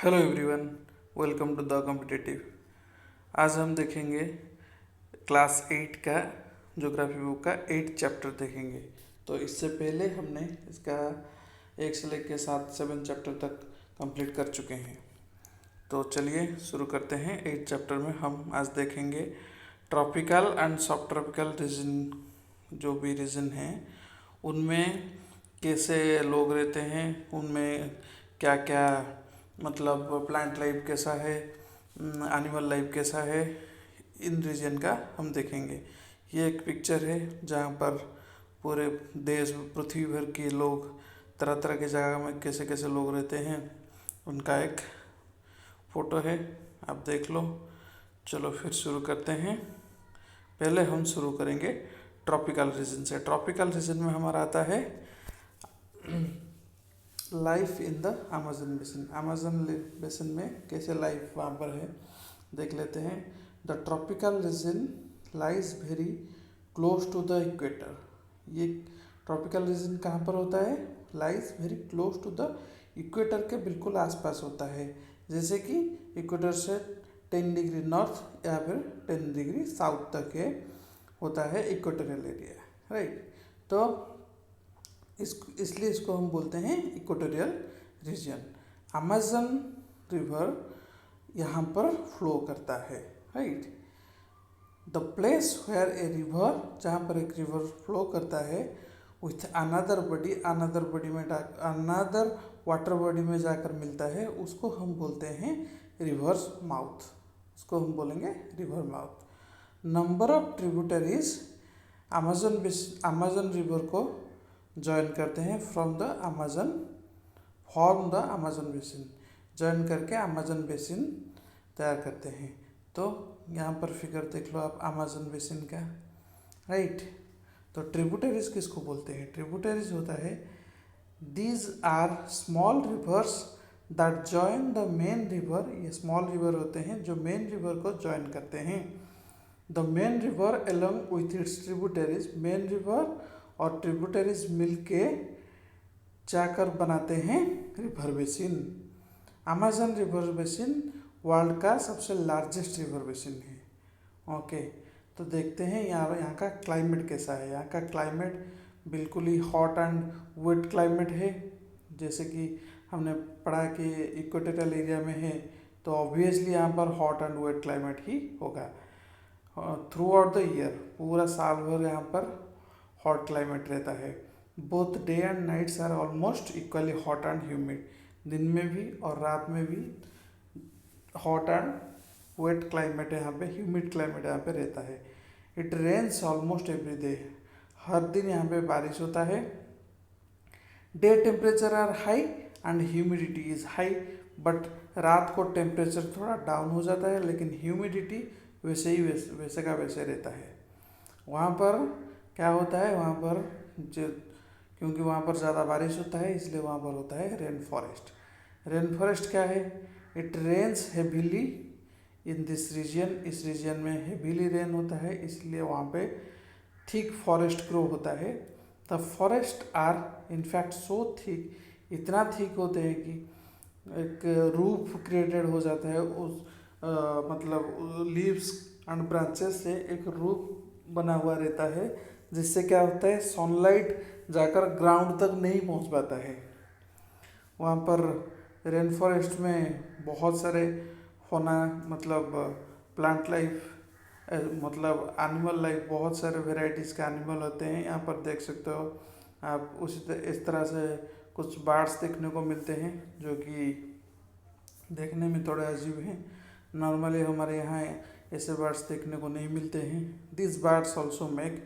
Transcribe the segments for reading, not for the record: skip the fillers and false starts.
Hello everyone, welcome to the competitive. आज हम देखेंगे क्लास 8 का ज्योग्राफी बुक का 8 चैप्टर देखेंगे। तो इससे पहले हमने इसका 1 से लेकर 7 चैप्टर तक कंप्लीट कर चुके हैं। तो चलिए शुरू करते हैं। 8 चैप्टर में हम आज देखेंगे ट्रॉपिकल एंड सब ट्रॉपिकल रीजन, जो भी रीजन हैं उनमें कैसे लोग रहते हैं, उनमें क्या क्या मतलब प्लांट लाइफ कैसा है, एनिमल लाइफ कैसा है, इन रीजन का हम देखेंगे। ये एक पिक्चर है जहाँ पर पूरे देश पृथ्वी भर के लोग तरह तरह के जगह में कैसे कैसे लोग रहते हैं उनका एक फ़ोटो है, आप देख लो। चलो फिर शुरू करते हैं। पहले हम शुरू करेंगे ट्रॉपिकल रीजन से। ट्रॉपिकल रीजन में हमारा आता है life in the Amazon basin. Amazon basin में कैसे लाइफ वहाँ पर है देख लेते हैं। The tropical region lies very close to the equator. ये ट्रॉपिकल रीजन कहाँ पर होता है? Lies very close to the equator के बिल्कुल आसपास होता है। जैसे कि इक्वेटर से 10 डिग्री नॉर्थ या फिर 10 डिग्री साउथ तक के होता है इक्वेटोरियल एरिया, राइट। तो इसलिए इसको हम बोलते हैं इक्वेटोरियल रीजन। अमेजन रिवर यहाँ पर फ्लो करता है, right. The place where a river, जहाँ पर एक रिवर फ्लो करता है with another body, another body में अनदर वाटर बॉडी में जाकर मिलता है, उसको हम बोलते हैं रिवर्स माउथ। उसको हम बोलेंगे river mouth. Number of tributaries Amazon river को ज्वाइन करते हैं from the Amazon, form the Amazon basin. Join करके अमेजन बेसिन तैयार करते हैं। तो यहाँ पर फिगर देख लो आप अमेजन बेसिन का, राइट। तो ट्रिब्यूटरीज किसको बोलते हैं? ट्रिब्यूटरीज होता है these are small rivers that join the main river. ये स्मॉल रिवर होते हैं जो मेन रिवर को ज्वाइन करते हैं। The main river along with its tributaries, main river और ट्रिब्यूटरीज मिलके जाकर बनाते हैं river basin. Amazon river basin world का सबसे लार्जेस्ट रिवर बेसिन है। ओके, तो देखते हैं यहाँ का क्लाइमेट कैसा है। यहाँ का क्लाइमेट बिल्कुल ही हॉट एंड वेट क्लाइमेट है। जैसे कि हमने पढ़ा कि इक्वेटोरियल एरिया में है तो ऑब्वियसली यहाँ पर हॉट एंड वेट क्लाइमेट ही होगा थ्रू आउट द ईयर। पूरा साल भर यहाँ पर हॉट क्लाइमेट रहता है। Both day and nights are almost equally hot and humid. दिन में भी और रात में भी हॉट एंड वेट क्लाइमेट यहाँ पे, ह्यूमिड क्लाइमेट यहाँ पे रहता है। It rains almost every day, हर दिन यहाँ पे बारिश होता है। Day temperature are high and humidity is high, but रात को टेम्परेचर थोड़ा डाउन हो जाता है लेकिन ह्यूमिडिटी वैसे ही वैसे का वैसे रहता है। वहाँ पर क्या होता है, वहाँ पर जो क्योंकि वहाँ पर ज़्यादा बारिश होता है इसलिए वहाँ पर होता है रेन फॉरेस्ट। रेन फॉरेस्ट क्या है? It rains heavily in this region. इस रीजन में हेवीली रेन होता है इसलिए वहाँ पे थिक फॉरेस्ट ग्रो होता है। The forest are in fact so thick, इतना थिक होते हैं कि एक रूफ क्रिएटेड हो जाता है उस मतलब लीव्स एंड ब्रांचेस से एक रूफ बना हुआ रहता है, जिससे क्या होता है सनलाइट जाकर ग्राउंड तक नहीं पहुंच पाता है। वहाँ पर रेन फॉरेस्ट में बहुत सारे फोना मतलब प्लांट लाइफ मतलब एनिमल लाइफ, बहुत सारे वेराइटीज़ के एनिमल होते हैं। यहाँ पर देख सकते हो आप। इस तरह से कुछ बर्ड्स देखने को मिलते हैं जो कि देखने में थोड़े अजीब हैं। नॉर्मली हमारे यहाँ ऐसे बर्ड्स देखने को नहीं मिलते हैं। This birds also make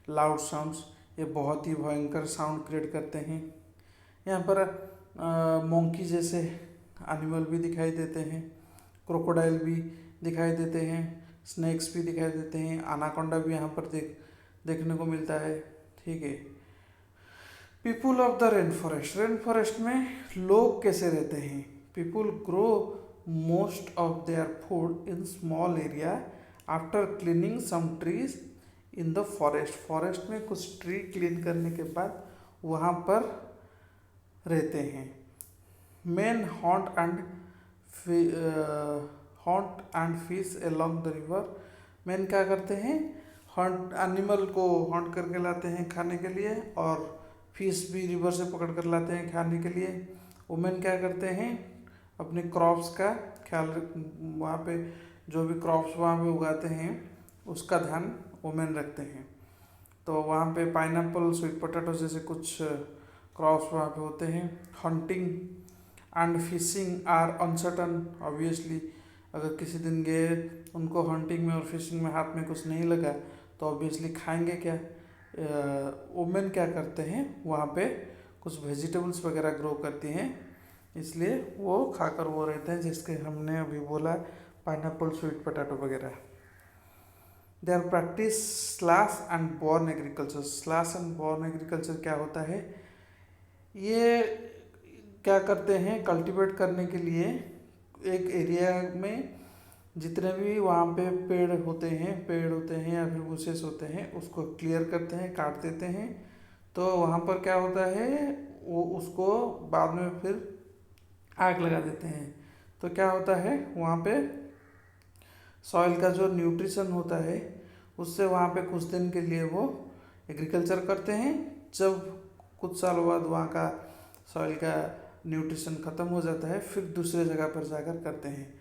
loud sounds. ये बहुत ही भयंकर साउंड क्रिएट करते हैं। यहाँ पर मोंकी जैसे एनिमल भी दिखाई देते हैं, क्रोकोडाइल भी दिखाई देते हैं, स्नेक्स भी दिखाई देते हैं, अनाकोंडा भी यहाँ पर देखने को मिलता है, ठीक है। People of the rain forest, rain forest में लोग कैसे रहते हैं? People grow most of their food in small area after cleaning some trees in the forest. Forest में कुछ ट्री क्लीन करने के बाद वहाँ पर रहते हैं। Main haunt and haunt and fish along the river. Man क्या करते हैं, हॉन्ट एनिमल को हॉन्ट करके लाते हैं खाने के लिए, और फिश भी रिवर से पकड़ कर लाते हैं खाने के लिए। वुमेन क्या करते हैं, अपने क्रॉप्स का ख्याल, वहाँ पे जो भी क्रॉप्स वहाँ पे उगाते हैं उसका ध्यान वुमेन रखते हैं। तो वहाँ पे पाइनएप्पल, स्वीट पोटैटो जैसे कुछ क्रॉप्स वहाँ पे होते हैं। Hunting and fishing are uncertain, obviously अगर किसी दिन गए, उनको हंटिंग में और फिशिंग में हाथ में कुछ नहीं लगा तो ऑब्वियसली खाएंगे क्या। वुमेन क्या करते हैं, वहाँ पे कुछ वेजिटेबल्स वगैरह ग्रो करती हैं, इसलिए वो खाकर वो रहते हैं, जिसके हमने अभी बोला पाइनएप्पल, स्वीट पोटैटो वगैरह। They are practice slash and burn agriculture. Slash and burn agriculture क्या होता है, ये क्या करते हैं, कल्टीवेट करने के लिए एक एरिया में जितने भी वहाँ पे पेड़ होते हैं या फिर बुशेस होते हैं, उसको क्लियर करते हैं, काट देते हैं। तो वहाँ पर क्या होता है, वो उसको बाद में फिर आग लगा देते हैं। तो क्या होता है, वहाँ पे सॉइल का जो न्यूट्रिशन होता है उससे वहाँ पे कुछ दिन के लिए वो एग्रीकल्चर करते हैं। जब कुछ सालों बाद वहाँ का सॉइल का न्यूट्रिशन ख़त्म हो जाता है, फिर दूसरे जगह पर जाकर करते हैं।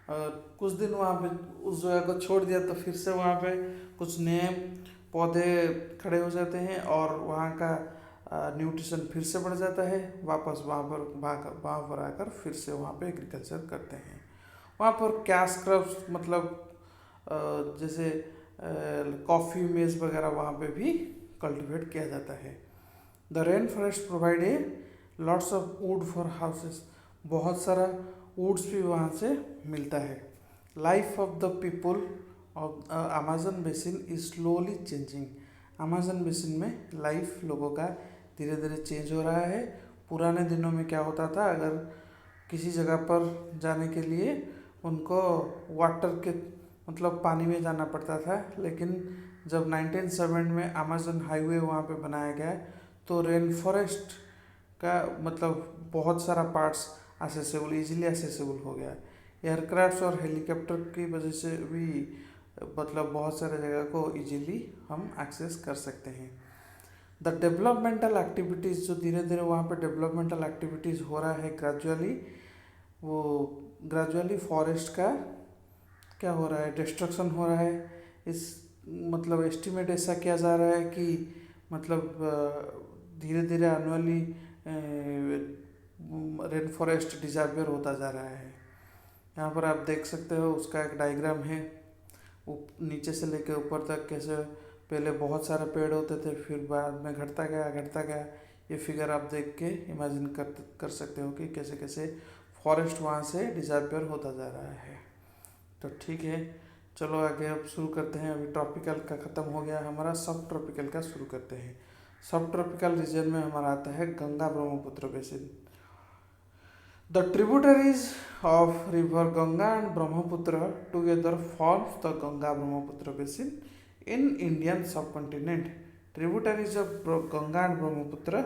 और कुछ दिन वहाँ पे उस जगह को छोड़ दिया तो फिर से वहाँ पे कुछ नए पौधे खड़े हो जाते हैं और वहाँ का न्यूट्रिशन फिर से बढ़ जाता है। वापस वहाँ पर आकर फिर से वहाँ पे एग्रीकल्चर करते हैं। वहाँ पर कैश क्रॉप्स, मतलब जैसे कॉफ़ी मेज वगैरह वहाँ पे भी कल्टीवेट किया जाता है। The rain forest provide a lots of would for houses. बहुत सारा वुड्स भी वहाँ से मिलता है। Life of the people of Amazon basin is slowly changing. Amazon basin में लाइफ लोगों का धीरे धीरे चेंज हो रहा है। पुराने दिनों में क्या होता था, अगर किसी जगह पर जाने के लिए उनको वाटर के मतलब पानी में जाना पड़ता था, लेकिन जब 1907 में अमेजन हाईवे वहाँ पे बनाया गया तो रेन फॉरेस्ट का मतलब बहुत सारा पार्ट्स इजीली एसेसिबल हो गया। एयरक्राफ्ट्स और हेलीकॉप्टर की वजह से भी मतलब बहुत सारे जगह को इजीली हम एक्सेस कर सकते हैं। द डेवलपमेंटल एक्टिविटीज़, जो धीरे धीरे वहाँ पे डेवलपमेंटल एक्टिविटीज़ हो रहा है ग्रेजुअली फॉरेस्ट का क्या हो रहा है, डिस्ट्रक्शन हो रहा है। इस मतलब एस्टिमेट ऐसा किया जा रहा है कि मतलब धीरे धीरे एनुअली रेन फॉरेस्ट डिसअपियर होता जा रहा है। यहाँ पर आप देख सकते हो, उसका एक डायग्राम है, नीचे से लेकर ऊपर तक कैसे पहले बहुत सारे पेड़ होते थे, फिर बाद में घटता गया। ये फिगर आप देख के इमेजिन कर सकते हो कि कैसे कैसे फॉरेस्ट वहाँ से डिसअपियर होता जा रहा है। तो ठीक है, चलो आगे अब शुरू करते हैं। अभी ट्रॉपिकल का ख़त्म हो गया हमारा, सब ट्रॉपिकल का शुरू करते हैं। सब ट्रॉपिकल रीजन में हमारा आता है Ganga Brahmaputra basin. The tributaries of river Ganga and Brahmaputra together forms the Ganga Brahmaputra basin in Indian subcontinent. Tributaries of Ganga and Brahmaputra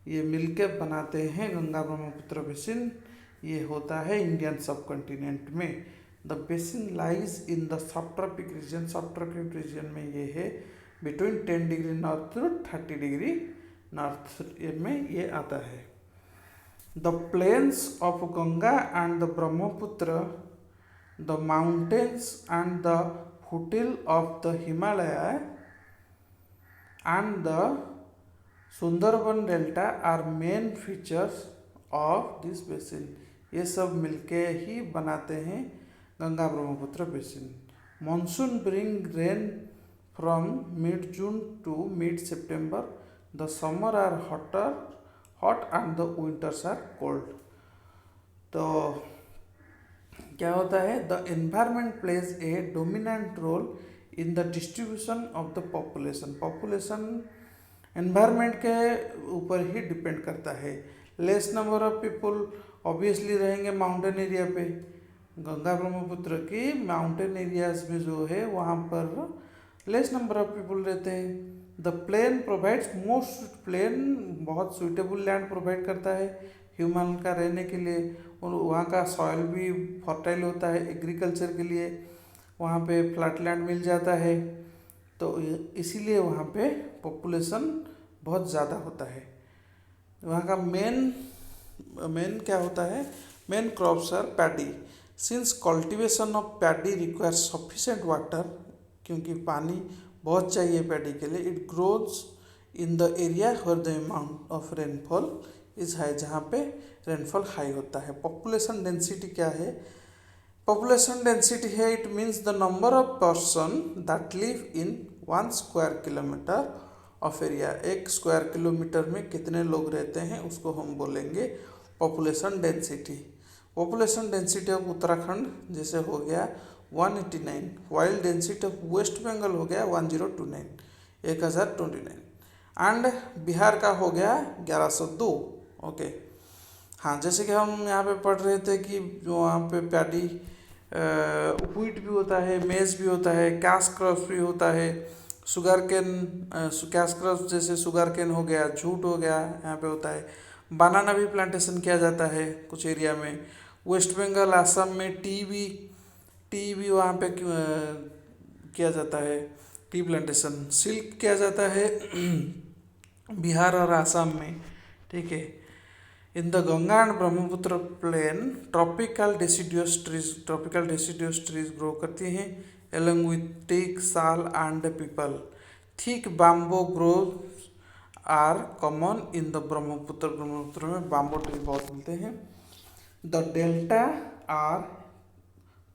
ये मिलके बनाते हैं गंगा ब्रह्मपुत्र बेसिन। ये होता है इंडियन सब कॉन्टिनेंट में। The basin lies in the sub tropic region. Sub tropic region में ये है between 10 degree north to 30 degree north में ये आता है। The plains of Ganga and the Brahmaputra, the mountains and the foothill of the Himalaya and the Sundarban delta are main features of this basin. ये सब मिलके ही बनाते हैं Ganga Brahmaputra basin. Monsoon bring rain from mid June to mid September. The summer are hot and the winters are cold. तो क्या होता है, the environment plays a dominant role in the distribution of the population environment के ऊपर ही depend करता है। Less number of people obviously रहेंगे माउंटेन एरिया पे। गंगा ब्रह्मपुत्र की माउंटेन एरियाज में जो है वहाँ पर लेस नंबर ऑफ पीपल रहते हैं। The plain provides most, plain बहुत सुइटेबल लैंड प्रोवाइड करता है ह्यूमन का रहने के लिए। और वहाँ का सॉइल भी फर्टाइल होता है एग्रीकल्चर के लिए, वहाँ पे फ्लैटलैंड मिल जाता है, तो इसीलिए वहाँ पे पॉपुलेशन बहुत ज़्यादा होता है। वहाँ का मेन मेन क्या होता है, main crops are paddy, since cultivation of paddy require sufficient water, क्योंकि पानी बहुत चाहिए पैडी के लिए। It grows in the area where the amount of rainfall is high, जहाँ पे रेनफॉल हाई होता है। पॉपुलेशन डेंसिटी क्या है, पॉपुलेशन डेंसिटी है it means the number of person that live in 1 square kilometre of area. 1 square kilometre में कितने लोग रहते हैं उसको हम बोलेंगे population density. Population density of Uttarakhand जैसे हो गया 189, while density of West Bengal हो गया 1029, 1029, एंड बिहार का हो गया 1102। ओके हाँ, जैसे कि हम यहाँ पे पढ़ रहे थे कि जो वहाँ पे पैडी व्हीट भी होता है, मेज भी होता है, कैश क्रॉप्स भी होता है, शुगर केन, कैश क्रॉप्स जैसे शुगर केन हो गया, जूट हो गया, यहाँ पे होता है। बनाना भी प्लांटेशन किया जाता है कुछ एरिया में। वेस्ट बंगाल आसाम में टी भी वहाँ पे किया जाता है, टी प्लांटेशन। सिल्क किया जाता है बिहार और आसाम में, ठीक है। In the Ganga and Brahmaputra plain tropical deciduous trees grow करती हैं along with teak, sal and peepal. Thick bamboo groves are common in the Brahmaputra में बाम्बो ट्री बहुत मिलते हैं। The delta are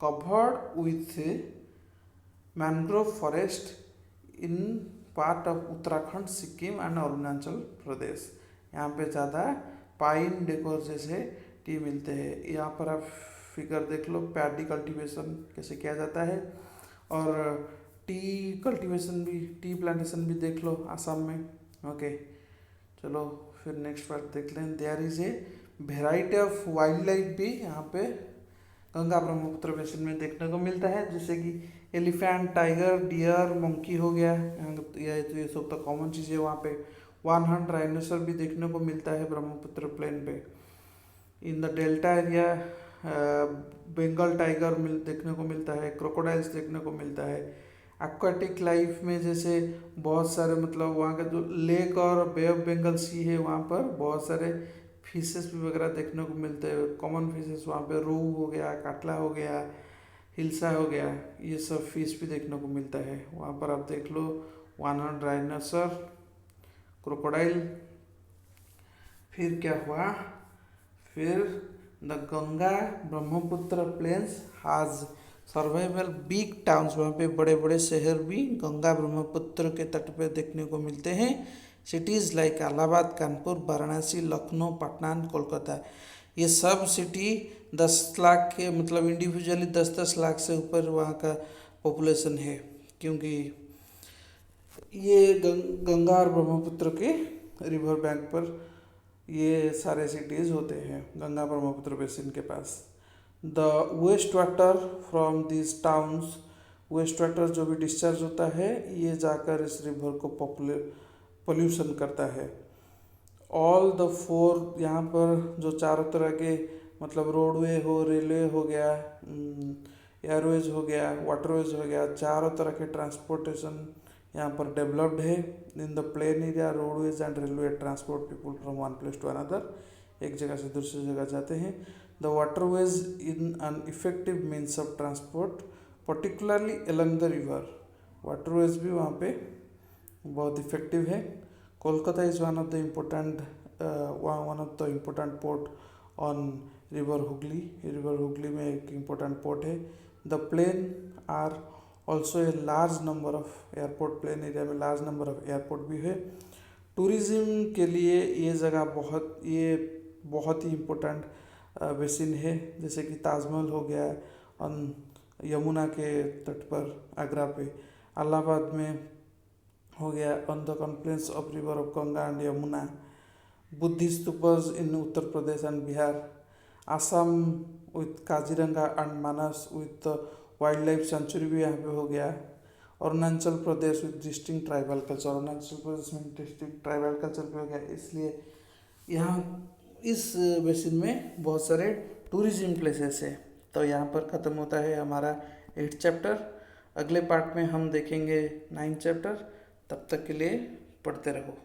covered with mangrove forest in part of Uttarakhand, Sikkim and Arunachal Pradesh. यहाँ पे ज़्यादा pine decor जैसे टी मिलते हैं। यहाँ पर आप फिगर देख लो, पैडी कल्टीवेशन कैसे किया जाता है, और टी कल्टीवेशन भी, टी प्लांटेशन भी देख लो आसाम में। ओके चलो फिर नेक्स्ट पार्ट देख लें। There is a variety of wildlife भी यहाँ पे गंगा ब्रह्मपुत्र बेसिन में देखने को मिलता है, जैसे कि एलिफेंट, टाइगर, डियर, मंकी हो गया, ये सब तो कॉमन चीज़ है। वहाँ पे 1 हॉर्न राइनोसर भी देखने को मिलता है ब्रह्मपुत्र प्लेन पे। In the delta area Bengal tiger देखने को मिलता है, क्रोकोडाइल्स देखने को मिलता है। एक्वाटिक लाइफ में जैसे बहुत सारे, मतलब वहाँ का जो लेक और बे ऑफ बंगाल सी है, वहाँ पर बहुत सारे फिशेस भी वगैरह देखने को मिलते हैं। कॉमन फिशेस वहाँ पे रोहू हो गया, काटला हो गया, हिल्सा हो गया, ये सब फिश भी देखने को मिलता है। वहाँ पर आप देख लो 1 हॉर्न राइनोसर, क्रोकोडाइल। फिर क्या हुआ, फिर द गंगा ब्रह्मपुत्र प्लेन्स हाज सर्वाइवल बिग टाउन्स, वहाँ पे बड़े बड़े शहर भी गंगा ब्रह्मपुत्र के तट पे देखने को मिलते हैं। Cities like Allahabad, Kanpur, Varanasi, Lucknow, Patna, Kolkata. ये सब सिटी 10 लाख के, मतलब इंडिविजुअली 10-10 लाख से ऊपर वहाँ का पॉपुलेशन है, क्योंकि ये गंगा और ब्रह्मपुत्र के रिवर बैंक पर ये सारे सिटीज़ होते हैं गंगा ब्रह्मपुत्र बेसिन के पास। The waste water from this towns, waste water जो भी डिस्चार्ज होता है ये जाकर इस रिवर को पोल्यूशन करता है। ऑल द 4, यहाँ पर जो चारों तरह के, मतलब रोडवे हो, रेलवे हो गया, एयरवेज हो गया, वाटरवेज हो गया, चारों तरह के ट्रांसपोर्टेशन यहाँ पर डेवलप्ड है। In the plain area roadways and railway transport people from one place to another, एक जगह से दूसरी जगह जाते हैं। The waterways in an effective means of transport particularly along the river. Waterways भी वहाँ पे बहुत इफेक्टिव है। Kolkata is one of the important port on river Hooghly. River Hooghly में एक इम्पोर्टेंट पोर्ट है। The plain are also a large number of airport, plain area में large number of airport भी है। टूरिज़्म के लिए ये जगह बहुत ही इम्पोर्टेंट बेसिन है, जैसे कि ताजमहल हो गया ऑन यमुना के तट पर आगरा पे, इलाहाबाद में हो गया on the confluence of river of Ganga and Yamuna, Buddhist stupas in Uttar Pradesh and Bihar, Assam with Kaziranga and Manas with wild life sanctuary भी यहाँ पे हो गया। Arunachal Pradesh with distinct tribal culture, Arunachal Pradesh में डिस्टिंक्ट ट्राइबल कल्चर भी हो गया, इसलिए यहाँ इस बेसिन में बहुत सारे टूरिज्म प्लेसेस है। तो यहाँ पर ख़त्म होता है हमारा 8th चैप्टर। अगले पार्ट में हम देखेंगे 9th चैप्टर। तब तक के लिए पढ़ते रहो।